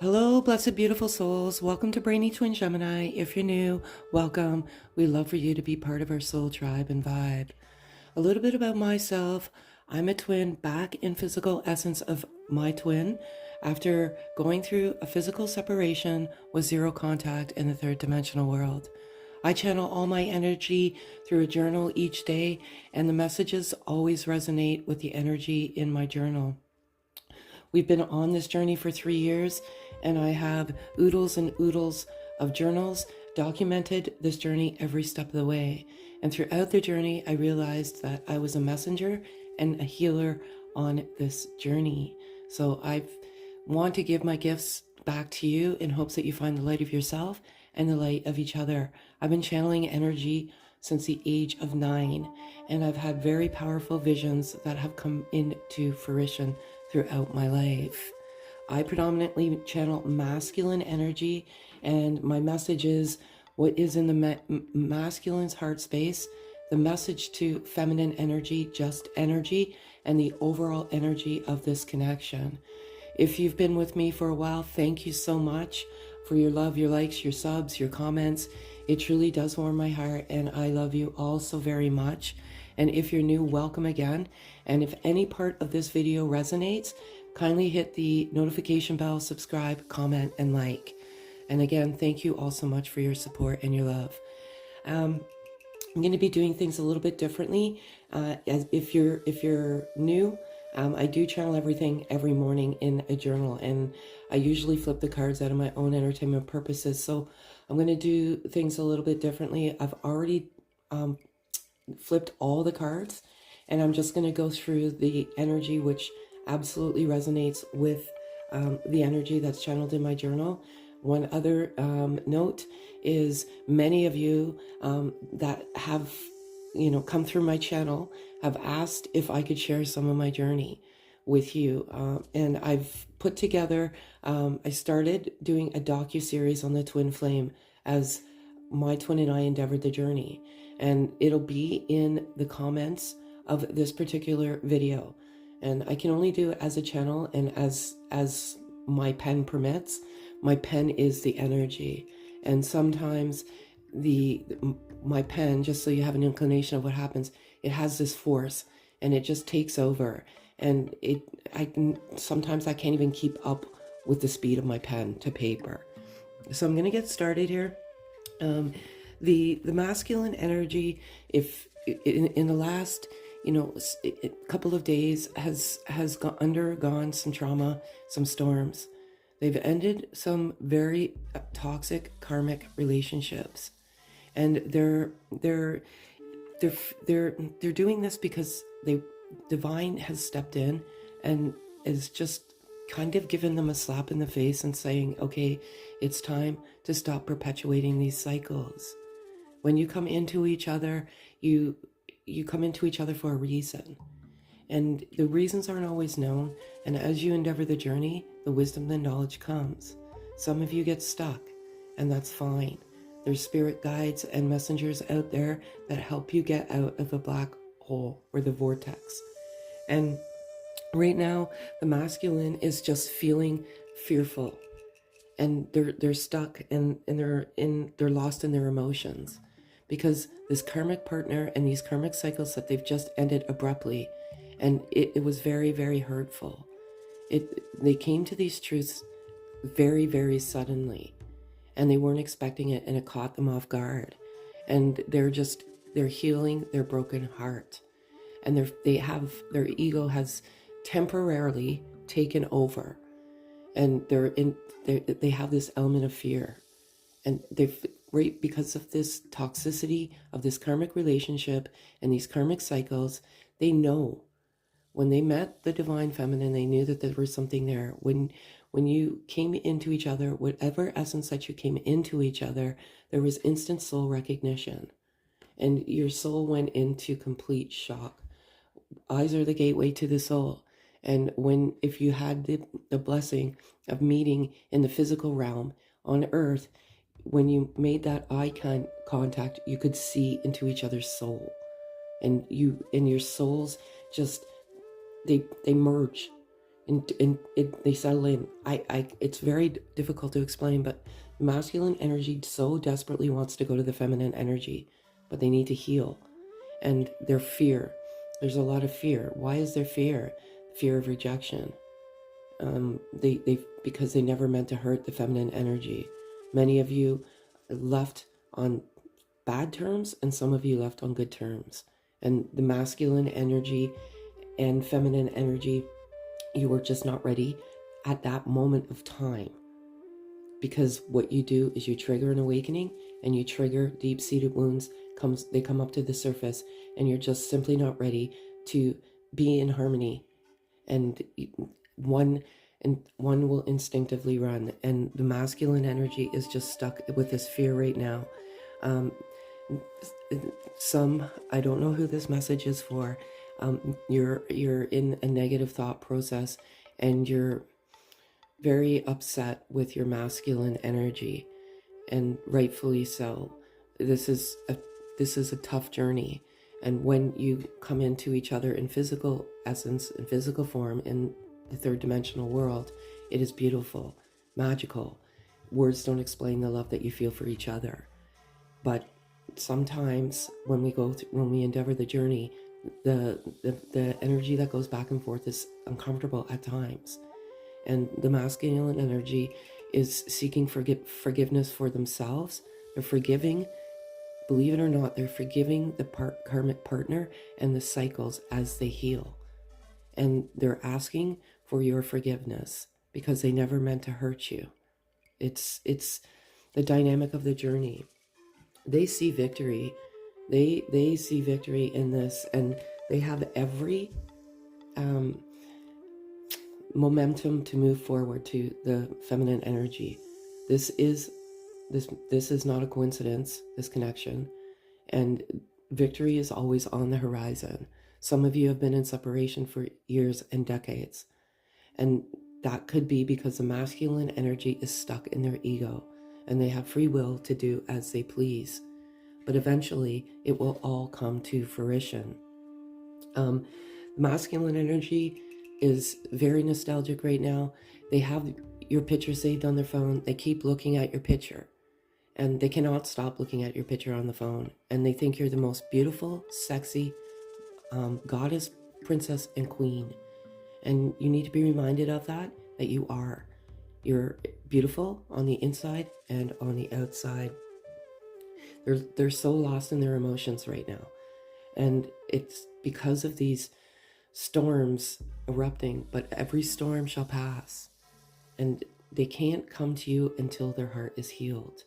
Hello, blessed, beautiful souls. Welcome to Brainy Twin Gemini. If you're new, welcome. We love for you to be part of our soul tribe and vibe. A little bit about myself. I'm a twin back in physical essence of my twin after going through a physical separation with zero contact in the third dimensional world. I channel all my energy through a journal each day, and the messages always resonate with the energy in my journal. We've been on this journey for 3 years, and I have oodles and oodles of journals documented this journey every step of the way. And throughout the journey, I realized that I was a messenger and a healer on this journey. So I want to give my gifts back to you in hopes that you find the light of yourself and the light of each other. I've been channeling energy since the age of 9, and I've had very powerful visions that have come into fruition throughout my life. I predominantly channel masculine energy, and my message is what is in the masculine's heart space, the message to feminine energy, just energy, and the overall energy of this connection. If you've been with me for a while, thank you so much for your love, your likes, your subs, your comments. It truly does warm my heart, and I love you all so very much. And if you're new, welcome again. And if any part of this video resonates, kindly hit the notification bell, subscribe, comment, and like. And again, thank you all so much for your support and your love. I'm going to be doing things a little bit differently. As if you're new, I do channel everything every morning in a journal, and I usually flip the cards out of my own entertainment purposes. So I'm going to do things a little bit differently. I've already flipped all the cards, and I'm just going to go through the energy which absolutely resonates with the energy that's channeled in my journal. One other note is many of you that have come through my channel have asked if I could share some of my journey with you, and I've put together I started doing a docu-series on the twin flame as my twin and I endeavored the journey, and it'll be in the comments of this particular video. And I can only do it as a channel and as my pen permits. My pen is the energy, and sometimes my pen, just so you have an inclination of what happens, it has this force and it just takes over, and sometimes I can't even keep up with the speed of my pen to paper. So I'm going to get started here. The masculine energy, if in the last couple of days has undergone some trauma, some storms. They've ended some very toxic karmic relationships, and they're doing this because divine has stepped in and is just kind of given them a slap in the face and saying, okay, it's time to stop perpetuating these cycles. When you come into each other, you come into each other for a reason. And the reasons aren't always known. And as you endeavor the journey, the wisdom and knowledge comes. Some of you get stuck, and that's fine. There's spirit guides and messengers out there that help you get out of the black hole or the vortex. And right now, the masculine is just feeling fearful, and they're stuck, and they're lost in their emotions, because this karmic partner and these karmic cycles that they've just ended abruptly, and it was very, very hurtful. They came to these truths very, very suddenly, and they weren't expecting it, and it caught them off guard. And they're healing their broken heart, and their ego has temporarily taken over, and they have this element of fear, and right because of this toxicity of this karmic relationship and these karmic cycles. They know when they met the divine feminine, they knew that there was something there. When you came into each other, whatever essence that you came into each other, there was instant soul recognition, and your soul went into complete shock. Eyes are the gateway to the soul. And if you had the blessing of meeting in the physical realm on earth, when you made that eye contact, you could see into each other's soul, and your souls just they merge. and they settle in. It's very difficult to explain, but masculine energy so desperately wants to go to the feminine energy, but they need to heal. And their fear, there's a lot of fear. Why is there fear? Fear of rejection. They because they never meant to hurt the feminine energy. Many of you left on bad terms, and some of you left on good terms. And the masculine energy and feminine energy, you were just not ready at that moment of time. Because what you do is you trigger an awakening, and you trigger deep-seated wounds. They come up to the surface, and you're just simply not ready to be in harmony. And one will instinctively run, and the masculine energy is just stuck with this fear right now. I don't know who this message is for. You're in a negative thought process, and you're very upset with your masculine energy, and rightfully so. This is a tough journey, and when you come into each other in physical essence, in physical form, in the third dimensional world, it is beautiful, magical. Words don't explain the love that you feel for each other. But sometimes when we endeavor the journey, the energy that goes back and forth is uncomfortable at times. And the masculine energy is seeking forgiveness for themselves. They're forgiving, believe it or not, they're forgiving the karmic partner and the cycles as they heal. And they're asking for your forgiveness because they never meant to hurt you. It's the dynamic of the journey. They see victory. They see victory in this, and they have every momentum to move forward to the feminine energy. This is not a coincidence, this connection, and victory is always on the horizon. Some of you have been in separation for years and decades, and that could be because the masculine energy is stuck in their ego, and they have free will to do as they please. But eventually, it will all come to fruition. Masculine energy is very nostalgic right now. They have your picture saved on their phone. They keep looking at your picture, and they cannot stop looking at your picture on the phone. And they think you're the most beautiful, sexy goddess, princess, and queen. And you need to be reminded of that you are. You're beautiful on the inside and on the outside. They're so lost in their emotions right now. And it's because of these storms erupting, but every storm shall pass. And they can't come to you until their heart is healed.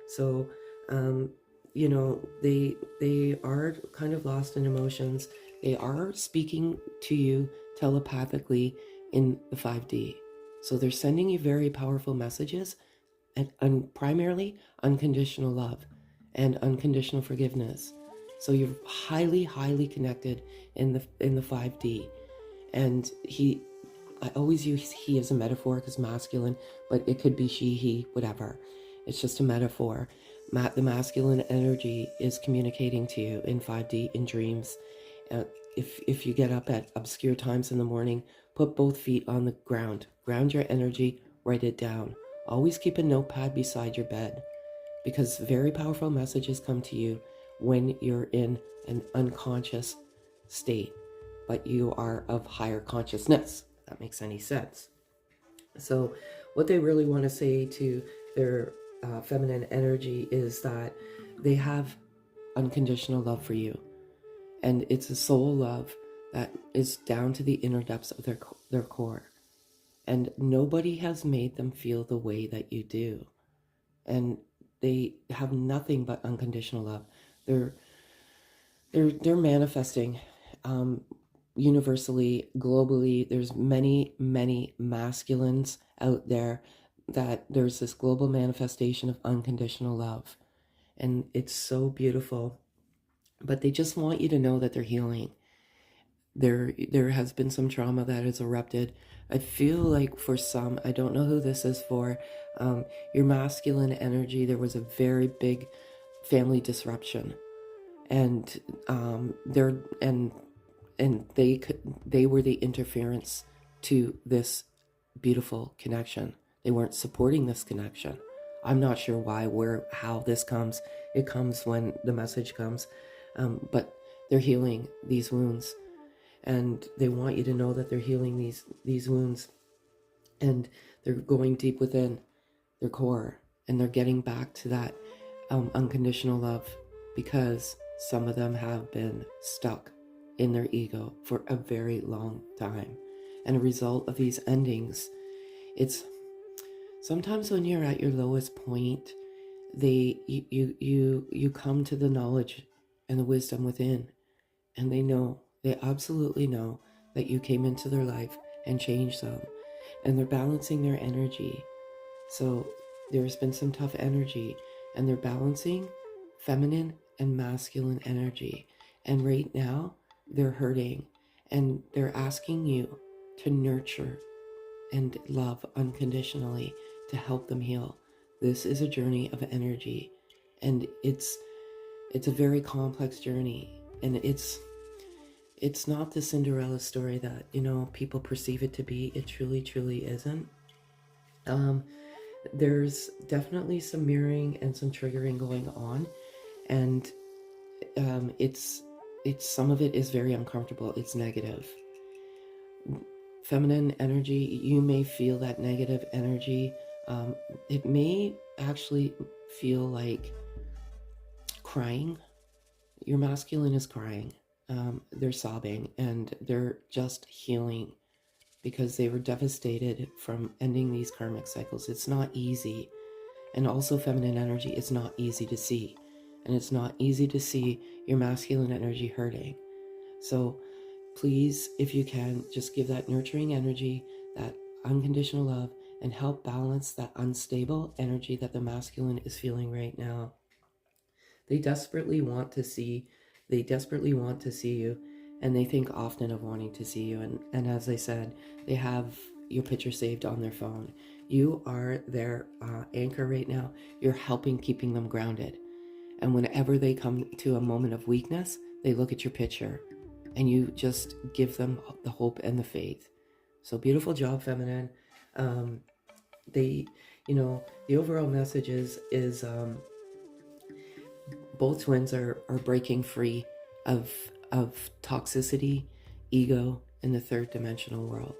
So, they are kind of lost in emotions. They are speaking to you telepathically in the 5D. So they're sending you very powerful messages, and primarily unconditional love and unconditional forgiveness. So you're highly, highly connected in the 5D. And I always use he as a metaphor because masculine, but it could be she, he, whatever. It's just a metaphor. The masculine energy is communicating to you in 5D, in dreams. If you get up at obscure times in the morning, put both feet on the ground. Ground your energy, write it down. Always keep a notepad beside your bed, because very powerful messages come to you when you're in an unconscious state, but you are of higher consciousness, if that makes any sense. So what they really want to say to their feminine energy is that they have unconditional love for you. And it's a soul love that is down to the inner depths of their core. And nobody has made them feel the way that you do. And they have nothing but unconditional love. They're manifesting universally, globally. There's many, many masculines out there that there's this global manifestation of unconditional love. And it's so beautiful. But they just want you to know that they're healing. There has been some trauma that has erupted. I feel like for some, I don't know who this is for, your masculine energy, there was a very big family disruption, and they were the interference to this beautiful connection. They weren't supporting this connection. I'm not sure why, where, how this comes. It comes when the message comes. But they're healing these wounds. And they want you to know that they're healing these wounds. And they're going deep within their core. And they're getting back to that unconditional love, because some of them have been stuck in their ego for a very long time. And a result of these endings, it's sometimes when you're at your lowest point, you come to the knowledge and the wisdom within, and they absolutely know that you came into their life and changed them, and they're balancing their energy. So there's been some tough energy, and they're balancing feminine and masculine energy. And right now, they're hurting, and they're asking you to nurture and love unconditionally to help them heal. This is a journey of energy, and it's a very complex journey, and it's not the Cinderella story that people perceive it to be. It truly isn't. There's definitely some mirroring and some triggering going on, and it's some of it is very uncomfortable. It's negative. Feminine energy, you may feel that negative energy. It may actually feel like crying. Your masculine is crying. They're sobbing, and they're just healing because they were devastated from ending these karmic cycles. It's not easy. And also feminine energy, it's not easy to see. And it's not easy to see your masculine energy hurting. So please, if you can, just give that nurturing energy, that unconditional love, and help balance that unstable energy that the masculine is feeling right now. They desperately want to see you, and they think often of wanting to see you. And as I said, they have your picture saved on their phone. You are their anchor right now. You're helping keeping them grounded. And whenever they come to a moment of weakness, they look at your picture, and you just give them the hope and the faith. So beautiful job, feminine. The overall message is both twins are breaking free of toxicity, ego, in the third dimensional world.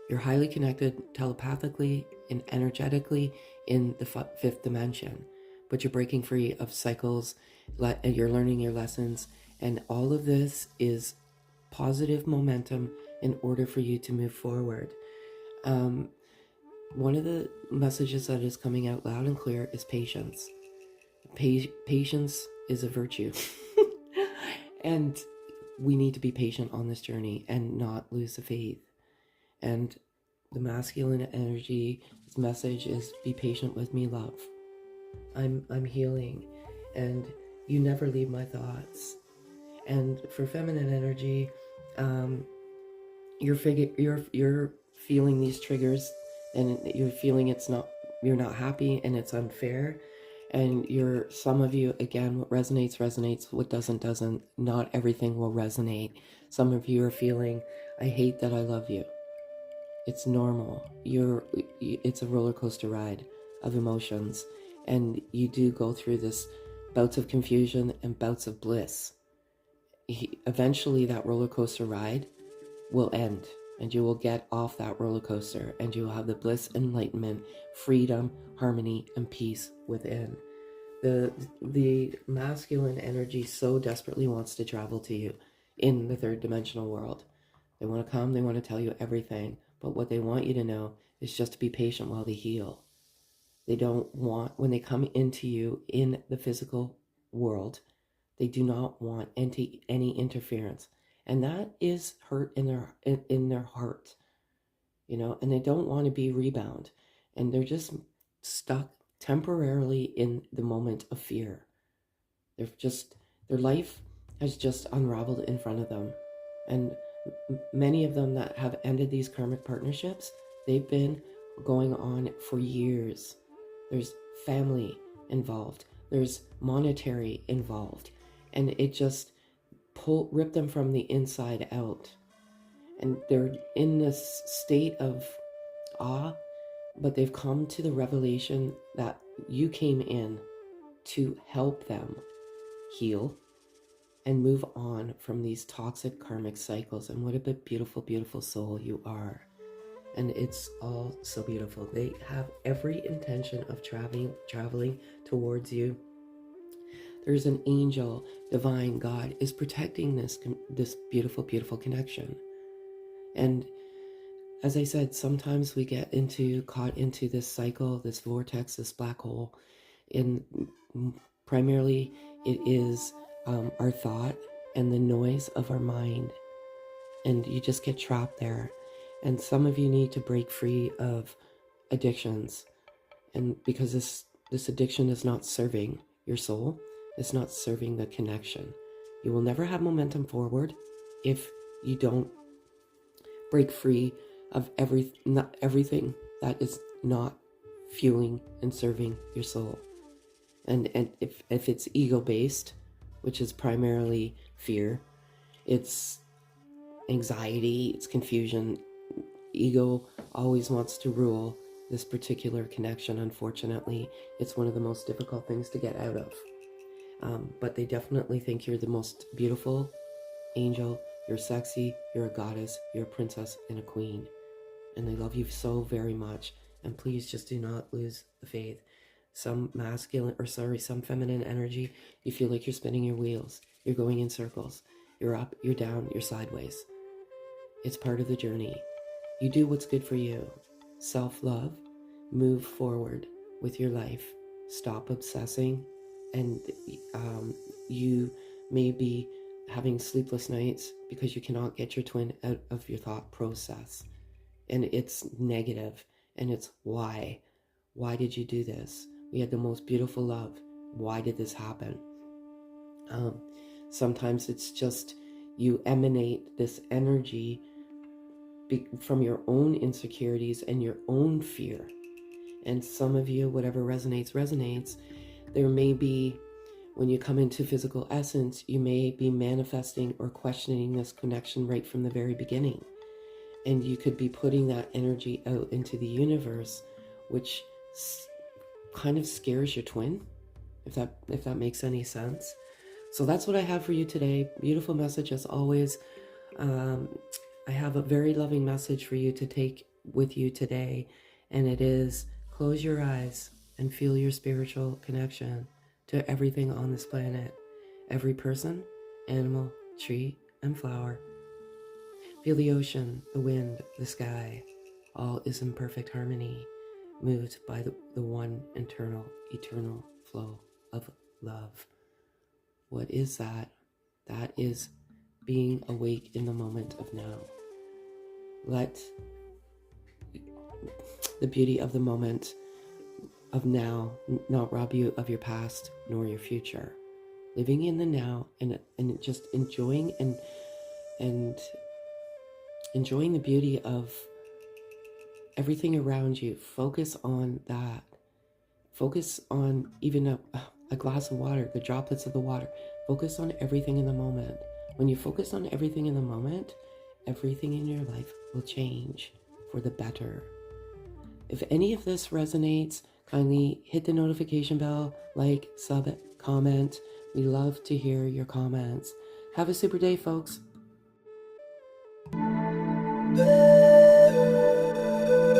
You're highly connected telepathically and energetically in the fifth dimension, but you're breaking free of cycles, you're learning your lessons, and all of this is positive momentum in order for you to move forward. One of the messages that is coming out loud and clear is patience. Patience is a virtue. And we need to be patient on this journey and not lose the faith. And the masculine energy message is, be patient with me, love. I'm healing, and you never leave my thoughts. And for feminine energy, you're feeling these triggers, and you're feeling you're not happy, and it's unfair. And some of you, again, what resonates, what doesn't. Not everything will resonate. Some of you are feeling, I hate that I love you. It's normal. It's a roller coaster ride of emotions. And you do go through this bouts of confusion and bouts of bliss. Eventually that roller coaster ride will end, and you will get off that roller coaster, and you will have the bliss, enlightenment, freedom, harmony, and peace within. The masculine energy so desperately wants to travel to you in the third dimensional world. They want to come, they want to tell you everything, but what they want you to know is just to be patient while they heal. They don't want, when they come into you in the physical world, they do not want any interference. And that is hurt in their heart, and they don't want to be rebound. And they're just stuck temporarily in the moment of fear. Their life has just unraveled in front of them. And many of them that have ended these karmic partnerships, they've been going on for years. There's family involved. There's monetary involved. And it just ripped them from the inside out. and they're in this state of awe, but they've come to the revelation that you came in to help them heal and move on from these toxic karmic cycles. And what a beautiful, beautiful soul you are. And it's all so beautiful. They have every intention of traveling towards you. There's an angel, divine God is protecting this beautiful, beautiful connection. And as I said, sometimes we get caught into this cycle, this vortex, this black hole. In primarily, it is our thought and the noise of our mind, and you just get trapped there. And some of you need to break free of addictions, and because this addiction is not serving your soul, it's not serving the connection. You will never have momentum forward if you don't break free of everything that is not fueling and serving your soul. And if it's ego-based, which is primarily fear, it's anxiety, it's confusion. Ego always wants to rule this particular connection. Unfortunately, it's one of the most difficult things to get out of. But they definitely think you're the most beautiful angel, you're sexy, you're a goddess, you're a princess and a queen. And they love you so very much. And please just do not lose the faith. Some feminine energy, you feel like you're spinning your wheels. You're going in circles. You're up, you're down, you're sideways. It's part of the journey. You do what's good for you. Self-love. Move forward with your life. Stop obsessing. And you may be having sleepless nights because you cannot get your twin out of your thought process. And it's negative. And it's why. Why did you do this? We had the most beautiful love. Why did this happen? Sometimes it's just you emanate this energy from your own insecurities and your own fear. And some of you, whatever resonates. There may be, when you come into physical essence, you may be manifesting or questioning this connection right from the very beginning. And you could be putting that energy out into the universe, which kind of scares your twin, if that makes any sense. So that's what I have for you today. Beautiful message as always. I have a very loving message for you to take with you today, and it is close your eyes and feel your spiritual connection to everything on this planet. Every person, animal, tree, and flower. Feel the ocean, the wind, the sky. All is in perfect harmony, moved by the one eternal flow of love. What is that? That is being awake in the moment of now. Let the beauty of the moment of now not rob you of your past nor your future. Living in the now and just enjoying and enjoying the beauty of everything around you. Focus on that. Focus on even a glass of water, the droplets of the water. Focus on everything in the moment. When you focus on everything in the moment, everything in your life will change for the better. If any of this resonates, kindly hit the notification bell, like, sub, comment. We love to hear your comments. Have a super day, folks.